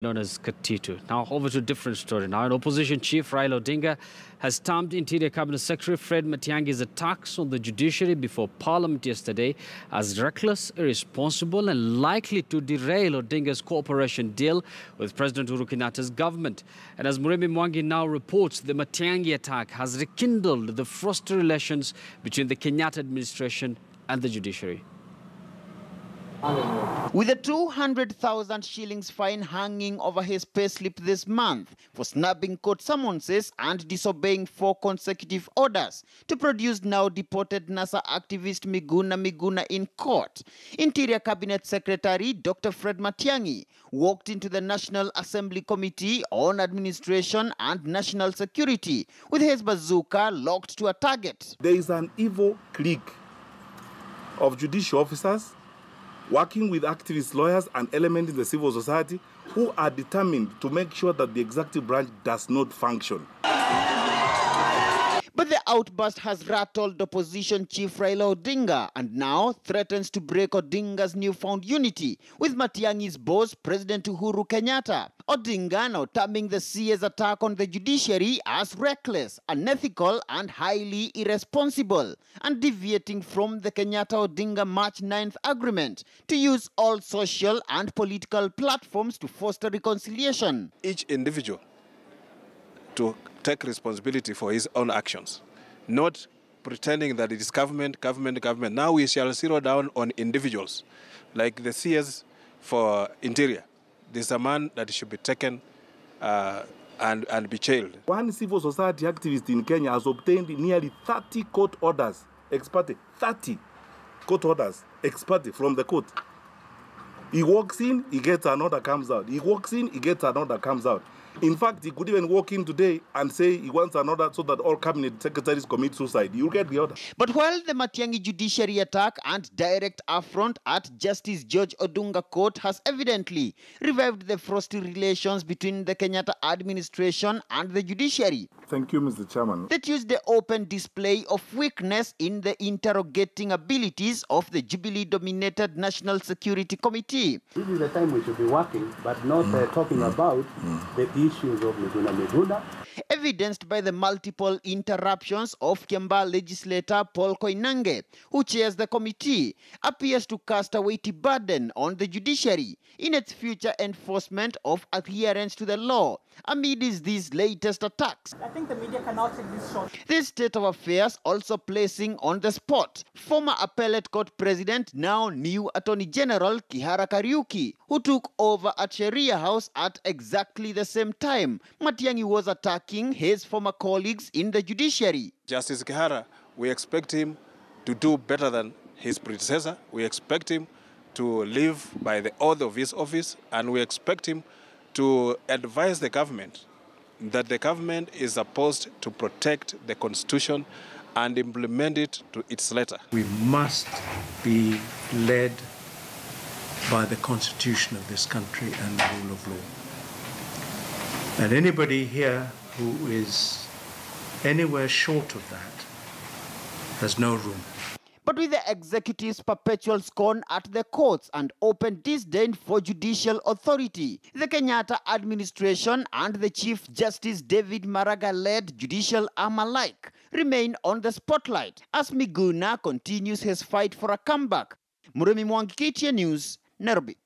known as Katitu. Now over to a different story. Now, an opposition chief, Raila Odinga, has termed Interior Cabinet Secretary Fred Matiang'i's attacks on the judiciary before Parliament yesterday as reckless, irresponsible and likely to derail Odinga's cooperation deal with President Uhuru Kenyatta's government. And as Matiang'i now reports, the Matiang'i attack has rekindled the frosty relations between the Kenyatta administration and the judiciary. With a 200,000 shillings fine hanging over his payslip this month for snubbing court summonses and disobeying 4 consecutive orders to produce now deported NASA activist Miguna in court, Interior Cabinet Secretary Dr. Fred Matiang'i walked into the National Assembly Committee on Administration and National Security with his bazooka locked to a target. There is an evil clique of judicial officers working with activist lawyers and elements in the civil society who are determined to make sure that the executive branch does not function. But the outburst has rattled opposition chief Raila Odinga and now threatens to break Odinga's newfound unity with Matiang'i's boss, President Uhuru Kenyatta. Odinga now terming the CA's attack on the judiciary as reckless, unethical and highly irresponsible, and deviating from the Kenyatta-Odinga March 9th agreement to use all social and political platforms to foster reconciliation. Each individual to take responsibility for his own actions, not pretending that it is government. Now we shall zero down on individuals, like the CS for Interior. This is a man that should be taken and be jailed. One civil society activist in Kenya has obtained nearly 30 court orders, ex parte, 30 court orders, ex parte from the court. He walks in, he gets an order, comes out. He walks in, he gets an order, comes out. In fact, he could even walk in today and say he wants an order so that all cabinet secretaries commit suicide. You'll get the order. But while the Matiang'i judiciary attack and direct affront at Justice George Odunga Court has evidently revived the frosty relations between the Kenyatta administration and the judiciary. Thank you, Mr. Chairman. The Tuesday open display of weakness in the interrogating abilities of the Jubilee-dominated National Security Committee. This is the time we should be working, but not talking about the issues of Miguna. Evidenced by the multiple interruptions of Kiambaa legislator Paul Koinange, who chairs the committee, appears to cast a weighty burden on the judiciary in its future enforcement of adherence to the law amid these latest attacks. I think the media cannot take this short. This state of affairs also placing on the spot former appellate court president, now new Attorney General Kihara Kariuki, who took over at Sharia House at exactly the same time Matiang'i was attacking his former colleagues in the judiciary. Justice Kihara, we expect him to do better than his predecessor. We expect him to live by the oath of his office, and we expect him to advise the government that the government is supposed to protect the Constitution and implement it to its letter. We must be led by the Constitution of this country and the rule of law. And anybody here who is anywhere short of that has no room. But with the executive's perpetual scorn at the courts and open disdain for judicial authority, the Kenyatta administration and the Chief Justice David Maraga-led judicial arm alike remain on the spotlight as Miguna continues his fight for a comeback. Matiang'i News, Nairobi.